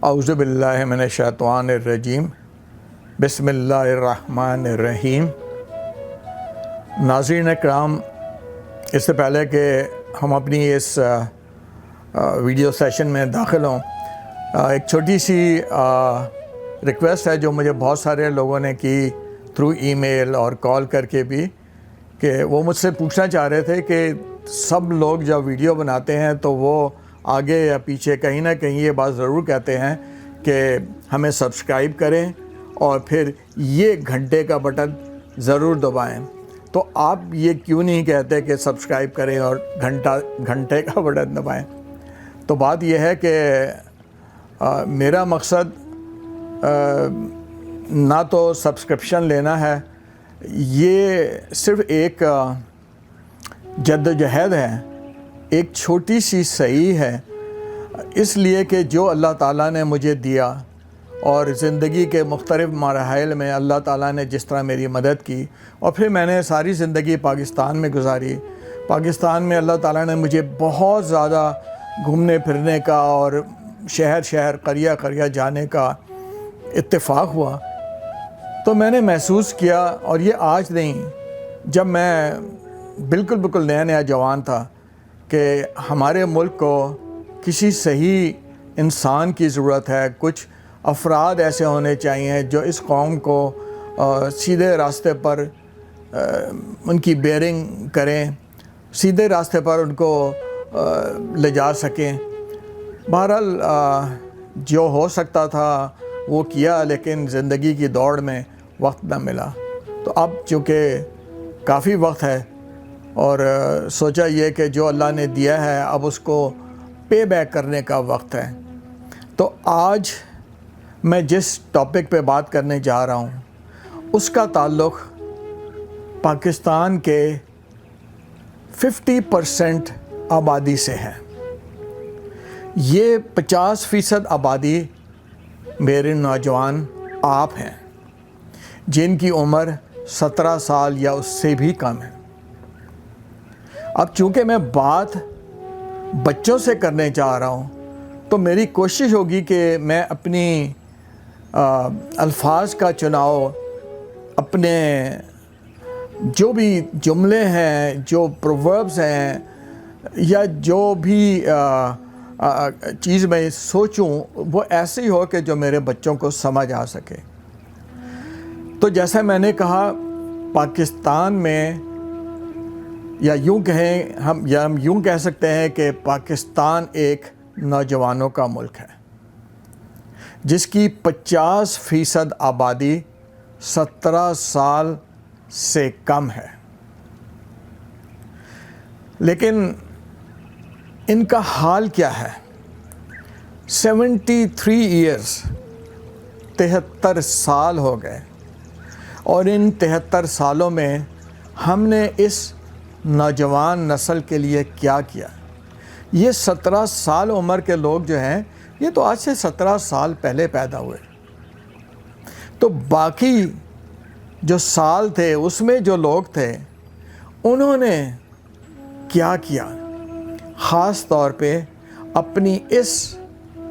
اعوذ باللہ من الشیطان الرجیم، بسم اللہ الرحمن الرحیم۔ ناظرین اکرام، اس سے پہلے کہ ہم اپنی اس ویڈیو سیشن میں داخل ہوں، ایک چھوٹی سی ریکویسٹ ہے جو مجھے بہت سارے لوگوں نے کی تھرو ای میل اور کال کر کے بھی، کہ وہ مجھ سے پوچھنا چاہ رہے تھے کہ سب لوگ جب ویڈیو بناتے ہیں تو وہ آگے یا پیچھے کہیں نہ کہیں یہ بات ضرور کہتے ہیں کہ ہمیں سبسکرائب کریں اور پھر یہ گھنٹے کا بٹن ضرور دبائیں۔ تو آپ یہ کیوں نہیں کہتے کہ سبسکرائب کریں اور گھنٹے کا بٹن دبائیں؟ تو بات یہ ہے کہ میرا مقصد نہ تو سبسکرپشن لینا ہے، یہ صرف ایک جدوجہد ہے، ایک چھوٹی سی صحیح ہے، اس لیے کہ جو اللہ تعالیٰ نے مجھے دیا اور زندگی کے مختلف مراحل میں اللہ تعالیٰ نے جس طرح میری مدد کی، اور پھر میں نے ساری زندگی پاکستان میں گزاری۔ پاکستان میں اللہ تعالیٰ نے مجھے بہت زیادہ گھومنے پھرنے کا اور شہر شہر قریہ قریہ جانے کا اتفاق ہوا، تو میں نے محسوس کیا، اور یہ آج نہیں، جب میں بالکل نیا جوان تھا، کہ ہمارے ملک کو کسی صحیح انسان کی ضرورت ہے۔ کچھ افراد ایسے ہونے چاہیے جو اس قوم کو سیدھے راستے پر ان کی بیئرنگ کریں، سیدھے راستے پر ان کو لے جا سکیں۔ بہرحال جو ہو سکتا تھا وہ کیا، لیکن زندگی کی دوڑ میں وقت نہ ملا۔ تو اب چونکہ کافی وقت ہے اور سوچا یہ کہ جو اللہ نے دیا ہے اب اس کو پے بیک کرنے کا وقت ہے۔ تو آج میں جس ٹاپک پہ بات کرنے جا رہا ہوں اس کا تعلق پاکستان کے 50% آبادی سے ہے۔ یہ 50% آبادی میرے نوجوان آپ ہیں جن کی عمر 17 سال یا اس سے بھی کم ہے۔ اب چونکہ میں بات بچوں سے کرنے چاہ رہا ہوں تو میری کوشش ہوگی کہ میں اپنی الفاظ کا چناؤ، اپنے جو بھی جملے ہیں، جو پرووربس ہیں، یا جو بھی چیز میں سوچوں وہ ایسی ہو کہ جو میرے بچوں کو سمجھ آ سکے۔ تو جیسا میں نے کہا، پاکستان میں یا ہم یوں کہہ سکتے ہیں کہ پاکستان ایک نوجوانوں کا ملک ہے جس کی 50% آبادی 17 سال سے کم ہے، لیکن ان کا حال کیا ہے؟ 73 ایئرز، 73 سال ہو گئے، اور ان 73 سالوں میں ہم نے اس نوجوان نسل کے لیے کیا کیا؟ یہ 17 سال عمر کے لوگ جو ہیں یہ تو آج سے 17 سال پہلے پیدا ہوئے، تو باقی جو سال تھے اس میں جو لوگ تھے انہوں نے کیا کیا؟ خاص طور پہ اپنی اس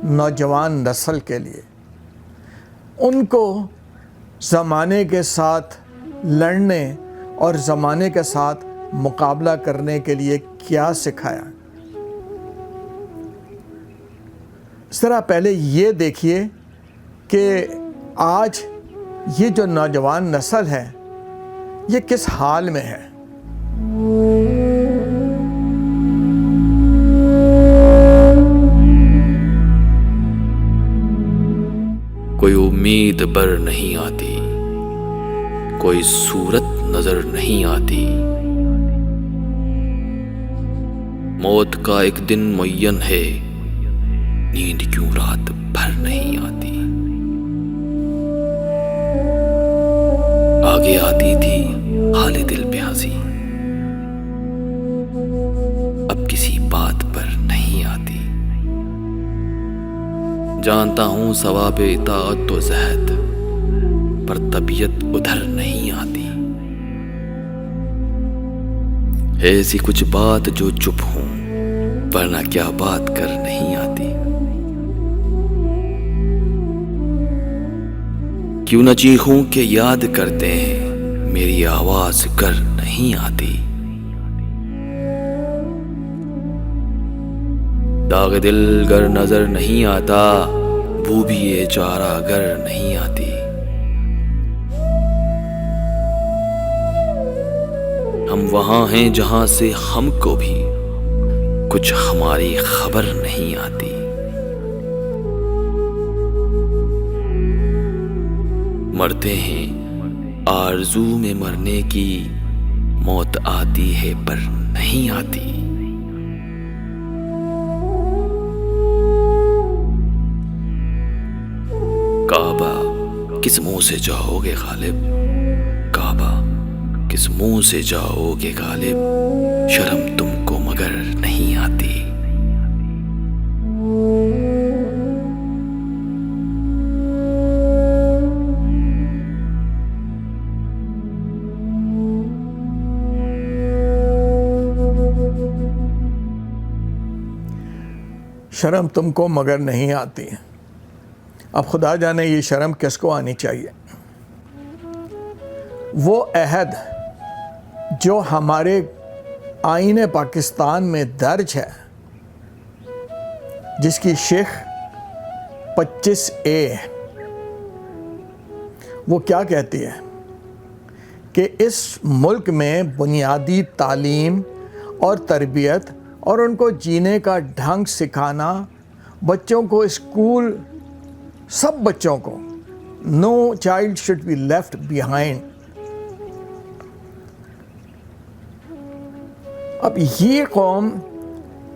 نوجوان نسل کے لیے ان کو زمانے کے ساتھ لڑنے اور زمانے کے ساتھ مقابلہ کرنے کے لیے کیا سکھایا؟ ذرا پہلے یہ دیکھیے کہ آج یہ جو نوجوان نسل ہے یہ کس حال میں ہے۔ کوئی امید بر نہیں آتی، کوئی صورت نظر نہیں آتی، موت کا ایک دن معین ہے، نیند کیوں رات بھر نہیں آتی۔ آگے آتی تھی حال دل پہ ہنسی، اب کسی بات پر نہیں آتی۔ جانتا ہوں ثواب اطاعت و زہد، پر طبیعت ادھر نہیں آتی۔ ایسی کچھ بات جو چپ ہوں، ورنہ کیا بات کر نہیں آتی۔ کیوں نہ چیخوں کہ یاد کرتے ہیں، میری آواز گر نہیں آتی۔ داغ دل گر نظر نہیں آتا، وہ بھی یہ چارہ گر نہیں آتی۔ ہم وہاں ہیں جہاں سے ہم کو بھی کچھ ہماری خبر نہیں آتی۔ مرتے ہیں آرزو میں مرنے کی، موت آتی ہے پر نہیں آتی۔ کعبہ کس منہ سے جاؤ گے غالب، کعبہ کس منہ سے جاؤ گے غالب، شرم تم کو مگر نہیں آتی۔ شرم تم کو مگر نہیں آتی۔ اب خدا جانے یہ شرم کس کو آنی چاہیے۔ وہ عہد جو ہمارے آئین پاکستان میں درج ہے، جس کی شق 25A وہ کیا کہتی ہے کہ اس ملک میں بنیادی تعلیم اور تربیت اور ان کو جینے کا ڈھنگ سکھانا، بچوں کو اسکول، سب بچوں کو، no child should be left behind. اب یہ قوم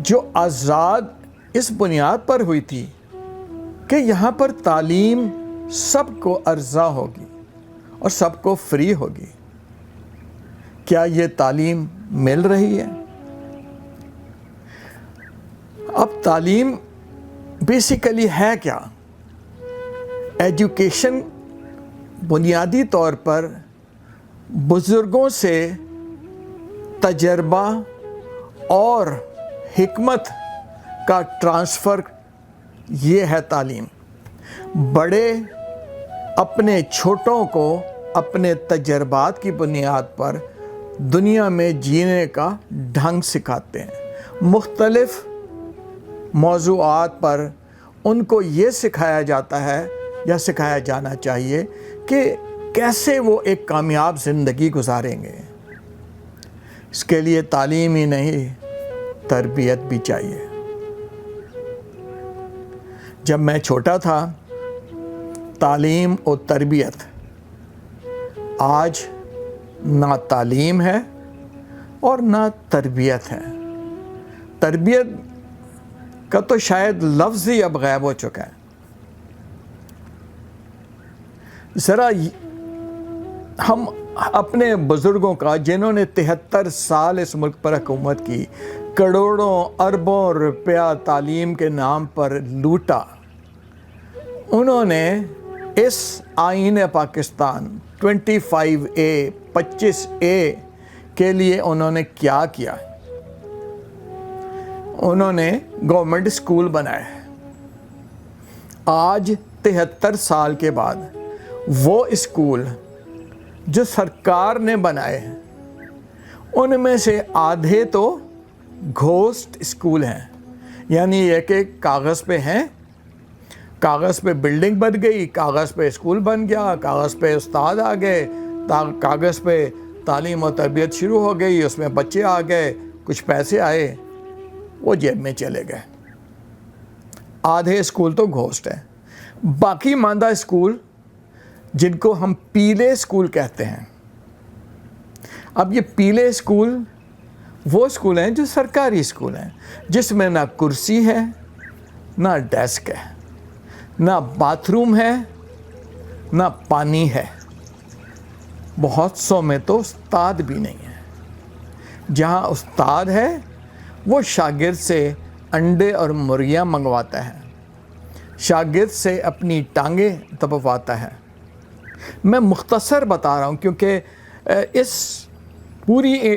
جو آزاد اس بنیاد پر ہوئی تھی کہ یہاں پر تعلیم سب کو ارزاں ہوگی اور سب کو فری ہوگی، کیا یہ تعلیم مل رہی ہے؟ اب تعلیم بیسیکلی ہے کیا؟ ایجوکیشن بنیادی طور پر بزرگوں سے تجربہ اور حکمت کا ٹرانسفر، یہ ہے تعلیم۔ بڑے اپنے چھوٹوں کو اپنے تجربات کی بنیاد پر دنیا میں جینے کا ڈھنگ سکھاتے ہیں۔ مختلف موضوعات پر ان کو یہ سکھایا جاتا ہے یا سکھایا جانا چاہیے کہ کیسے وہ ایک کامیاب زندگی گزاریں گے۔ اس کے لیے تعلیم ہی نہیں، تربیت بھی چاہیے۔ جب میں چھوٹا تھا، تعلیم اور تربیت، آج نہ تعلیم ہے اور نہ تربیت ہے۔ تربیت کا تو شاید لفظ ہی اب غائب ہو چکا ہے۔ ذرا ہم اپنے بزرگوں کا، جنہوں نے 73 سال اس ملک پر حکومت کی، کروڑوں اربوں روپیہ تعلیم کے نام پر لوٹا، انہوں نے اس آئین پاکستان 25A کے لیے انہوں نے کیا کیا؟ انہوں نے گورنمنٹ اسکول بنائے۔ آج 73 سال کے بعد وہ اسکول جو سرکار نے بنائے ہیں، ان میں سے آدھے تو گھوسٹ اسکول ہیں، یعنی یہ کہ کاغذ پہ ہیں، کاغذ پہ بلڈنگ بن گئی، کاغذ پہ اسکول بن گیا، کاغذ پہ استاد آ گئے، کاغذ پہ تعلیم و تربیت شروع ہو گئی، اس میں بچے آ گئے، کچھ پیسے آئے، وہ جیب میں چلے گئے۔ آدھے اسکول تو گھوسٹ ہیں۔ باقی ماندہ اسکول جن کو ہم پیلے اسکول کہتے ہیں، اب یہ پیلے اسکول وہ اسکول ہیں جو سرکاری اسکول ہیں، جس میں نہ کرسی ہے، نہ ڈیسک ہے، نہ باتھ روم ہے، نہ پانی ہے، بہت سو میں تو استاد بھی نہیں ہے۔ جہاں استاد ہے وہ شاگرد سے انڈے اور مرغیاں منگواتا ہے، شاگرد سے اپنی ٹانگیں دبواتا ہے۔ میں مختصر بتا رہا ہوں کیونکہ اس پوری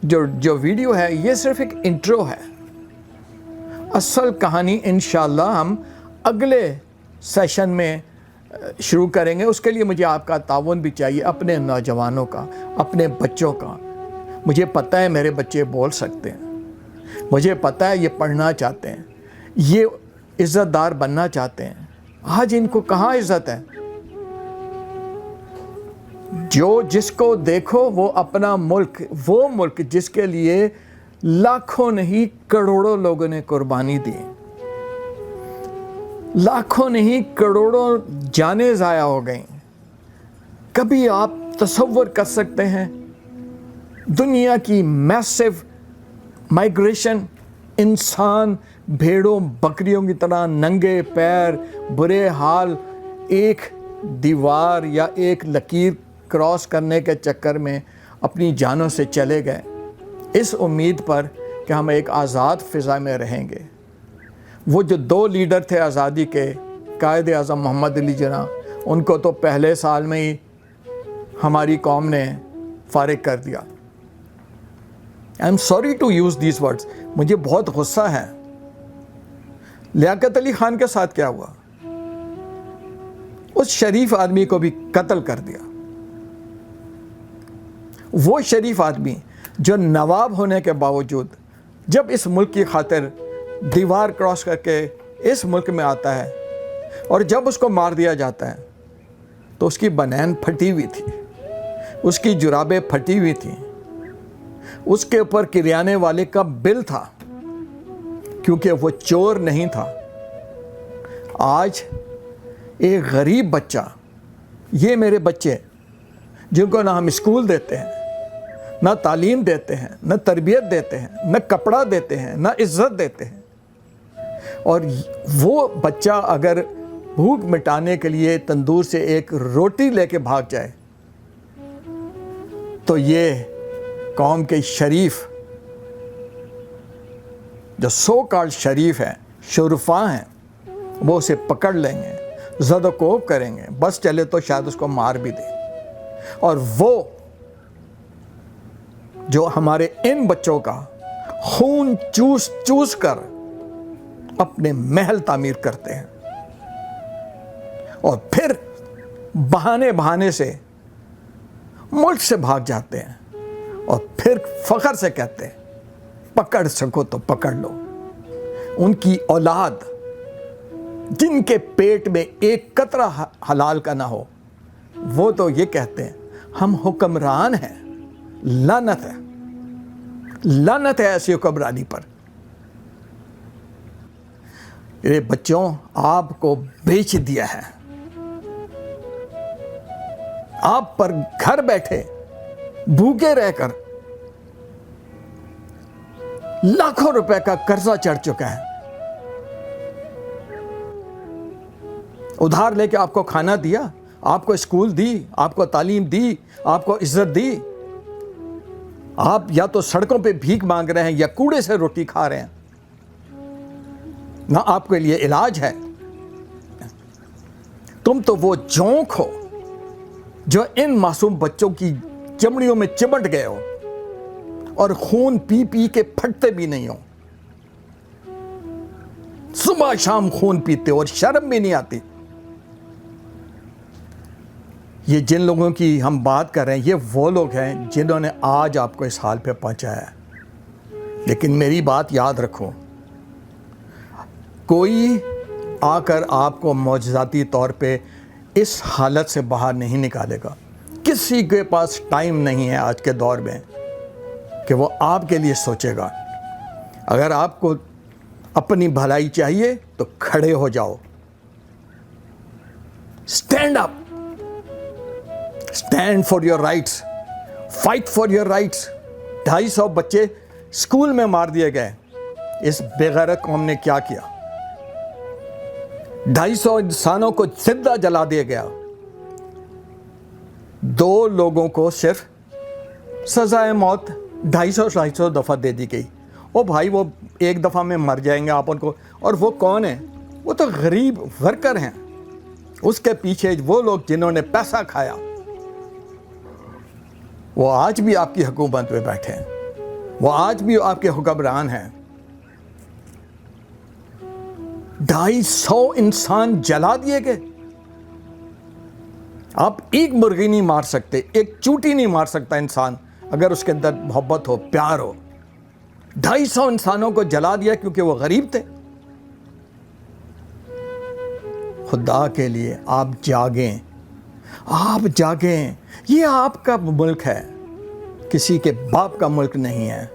جو ویڈیو ہے یہ صرف ایک انٹرو ہے۔ اصل کہانی انشاءاللہ ہم اگلے سیشن میں شروع کریں گے۔ اس کے لیے مجھے آپ کا تعاون بھی چاہیے، اپنے نوجوانوں کا، اپنے بچوں کا۔ مجھے پتہ ہے میرے بچے بول سکتے ہیں، مجھے پتہ ہے یہ پڑھنا چاہتے ہیں، یہ عزت دار بننا چاہتے ہیں۔ آج ان کو کہاں عزت ہے؟ جو جس کو دیکھو وہ اپنا ملک، وہ ملک جس کے لیے لاکھوں نہیں کروڑوں لوگوں نے قربانی دی، لاکھوں نہیں کروڑوں جانیں ضائع ہو گئیں۔ کبھی آپ تصور کر سکتے ہیں دنیا کی میسو مائگریشن، انسان بھیڑوں بکریوں کی طرح ننگے پیر برے حال ایک دیوار یا ایک لکیر کراس کرنے کے چکر میں اپنی جانوں سے چلے گئے، اس امید پر کہ ہم ایک آزاد فضا میں رہیں گے۔ وہ جو 2 لیڈر تھے آزادی کے، قائد اعظم محمد علی جناح، ان کو تو پہلے سال میں ہی ہماری قوم نے فارغ کر دیا۔ I am sorry to use these words, مجھے بہت غصہ ہے۔ لیاقت علی خان کے ساتھ کیا ہوا؟ اس شریف آدمی کو بھی قتل کر دیا۔ وہ شریف آدمی جو نواب ہونے کے باوجود جب اس ملک کی خاطر دیوار کراس کر کے اس ملک میں آتا ہے اور جب اس کو مار دیا جاتا ہے تو اس کی بنین پھٹی ہوئی تھی، اس کی جرابیں پھٹی ہوئی تھیں، اس کے اوپر کریانے والے کا بل تھا کیونکہ وہ چور نہیں تھا۔ آج ایک غریب بچہ، یہ میرے بچے جن کو نہ ہم اسکول دیتے ہیں، نہ تعلیم دیتے ہیں، نہ تربیت دیتے ہیں، نہ کپڑا دیتے ہیں، نہ عزت دیتے ہیں، اور وہ بچہ اگر بھوک مٹانے کے لیے تندور سے ایک روٹی لے کے بھاگ جائے تو یہ قوم کے شریف، جو سو کالڈ شریف ہیں، شرفاء ہیں، وہ اسے پکڑ لیں گے، زد و کوب کریں گے، بس چلے تو شاید اس کو مار بھی دیں۔ اور وہ جو ہمارے ان بچوں کا خون چوس چوس کر اپنے محل تعمیر کرتے ہیں اور پھر بہانے سے ملک سے بھاگ جاتے ہیں اور پھر فخر سے کہتے ہیں پکڑ سکو تو پکڑ لو۔ ان کی اولاد جن کے پیٹ میں ایک قطرہ حلال کا نہ ہو، وہ تو یہ کہتے ہیں ہم حکمران ہیں۔ لعنت ہے، لعنت ہے ایسی حکمرانی پر۔ میرے بچوں، آپ کو بیچ دیا ہے، آپ پر گھر بیٹھے بھوکے رہ کر لاکھوں روپے کا قرضہ چڑھ چکا ہے۔ ادھار لے کے آپ کو کھانا دیا، آپ کو اسکول دی، آپ کو تعلیم دی، آپ کو عزت دی۔ آپ یا تو سڑکوں پہ بھیک مانگ رہے ہیں یا کوڑے سے روٹی کھا رہے ہیں، نہ آپ کے لیے علاج ہے۔ تم تو وہ جونک ہو جو ان معصوم بچوں کی چمڑیوں میں چمٹ گئے ہو اور خون پی پی کے پھٹتے بھی نہیں ہو، صبح شام خون پیتے ہو اور شرم بھی نہیں آتی۔ یہ جن لوگوں کی ہم بات کر رہے ہیں، یہ وہ لوگ ہیں جنہوں نے آج آپ کو اس حال پہ پہنچایا ہے۔ لیکن میری بات یاد رکھو، کوئی آ کر آپ کو معجزاتی طور پہ اس حالت سے باہر نہیں نکالے گا۔ کسی کے پاس ٹائم نہیں ہے آج کے دور میں کہ وہ آپ کے لیے سوچے گا۔ اگر آپ کو اپنی بھلائی چاہیے تو کھڑے ہو جاؤ، stand up, stand for your rights, fight for your rights. 250 بچے اسکول میں مار دیے گئے، اس بے غیرت قوم نے کیا کیا؟ 250 انسانوں کو زندہ جلا دیا گیا، 2 لوگوں کو صرف سزائے موت 250 دفعہ دے دی گئی، او بھائی وہ ایک دفعہ میں مر جائیں گے آپ ان کو. اور وہ کون ہیں؟ وہ تو غریب ورکر ہیں. اس کے پیچھے وہ لوگ جنہوں نے پیسہ کھایا وہ آج بھی آپ کی حکومت میں بیٹھے ہیں, وہ آج بھی آپ کے حکمران ہیں. 250 انسان جلا دیے گئے. آپ ایک مرغی نہیں مار سکتے, ایک چوٹی نہیں مار سکتا انسان اگر اس کے اندر محبت ہو, پیار ہو. 250 انسانوں کو جلا دیا کیونکہ وہ غریب تھے. خدا کے لیے آپ جاگیں, آپ جاگیں. یہ آپ کا ملک ہے, کسی کے باپ کا ملک نہیں ہے.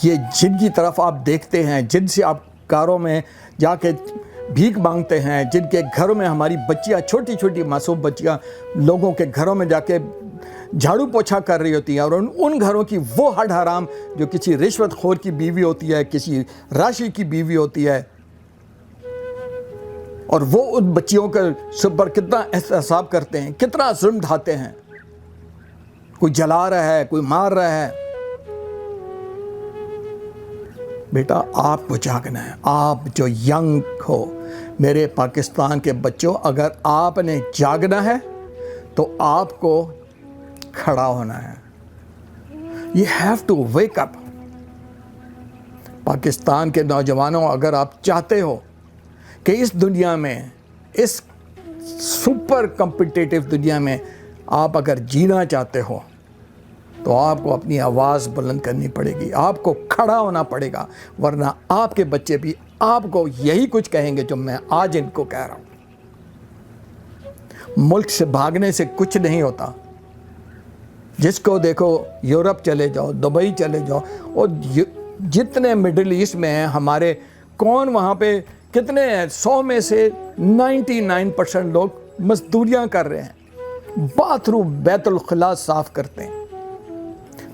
یہ جن کی طرف آپ دیکھتے ہیں, جن سے آپ کاروں میں جا کے بھیک مانگتے ہیں, جن کے گھروں میں ہماری بچیاں, چھوٹی چھوٹی معصوم بچیاں لوگوں کے گھروں میں جا کے جھاڑو پوچھا کر رہی ہوتی ہیں, اور ان گھروں کی وہ ہڈ حرام جو کسی رشوت خور کی بیوی ہوتی ہے, کسی راشی کی بیوی ہوتی ہے, اور وہ ان بچیوں کے سب پر کتنا احتساب کرتے ہیں, کتنا ظلم ڈھاتے ہیں. کوئی جلا رہا ہے, کوئی مار رہا ہے. بیٹا آپ کو جاگنا ہے. آپ جو ینگ ہو, میرے پاکستان کے بچوں, اگر آپ نے جاگنا ہے تو آپ کو کھڑا ہونا ہے. You have to wake up. Pakistan کے نوجوانوں, اگر آپ چاہتے ہو کہ اس دنیا میں, اس سپر کمپٹیٹو دنیا میں آپ اگر جینا چاہتے ہو تو آپ کو اپنی آواز بلند کرنی پڑے گی, آپ کو کھڑا ہونا پڑے گا, ورنہ آپ کے بچے بھی آپ کو یہی کچھ کہیں گے جو میں آج ان کو کہہ رہا ہوں. ملک سے بھاگنے سے کچھ نہیں ہوتا. جس کو دیکھو, یورپ چلے جاؤ, دبئی چلے جاؤ, اور جتنے مڈل ایسٹ میں ہیں ہمارے, کون وہاں پہ کتنے ہیں, 100 میں سے 99% لوگ مزدوریاں کر رہے ہیں, باتھ روم بیت الخلاء صاف کرتے ہیں.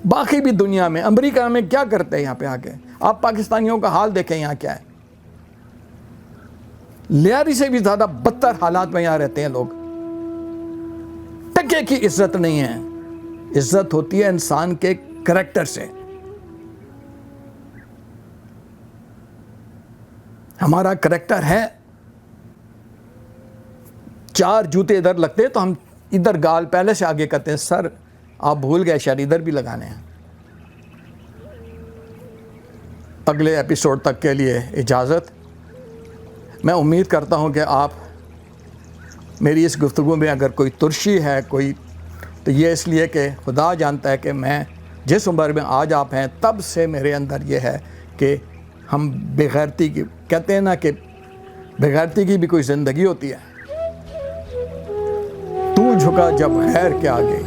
باقی بھی دنیا میں, امریکہ میں کیا کرتے ہیں یہاں پہ آ کے؟ آپ پاکستانیوں کا حال دیکھیں یہاں کیا ہے. لیاری سے بھی زیادہ بدتر حالات میں یہاں رہتے ہیں لوگ. ٹکے کی عزت نہیں ہے, عزت ہوتی ہے انسان کے کریکٹر سے. ہمارا کریکٹر ہے, 4 جوتے ادھر لگتے تو ہم ادھر گال پہلے سے آگے کرتے ہیں, سر آپ بھول گئے شاید ادھر بھی لگانے ہیں. اگلے ایپیسوڈ تک کے لیے اجازت. میں امید کرتا ہوں کہ آپ میری اس گفتگو میں اگر کوئی ترشی ہے کوئی, تو یہ اس لیے کہ خدا جانتا ہے کہ میں جس عمر میں آج آپ ہیں تب سے میرے اندر یہ ہے کہ ہم بغیرتی کی, کہتے ہیں نا کہ بغیرتی کی بھی کوئی زندگی ہوتی ہے. تو جھکا جب خیر کے آگے,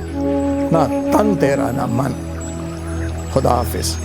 نہ تن تیرا نہ من. خدا حافظ.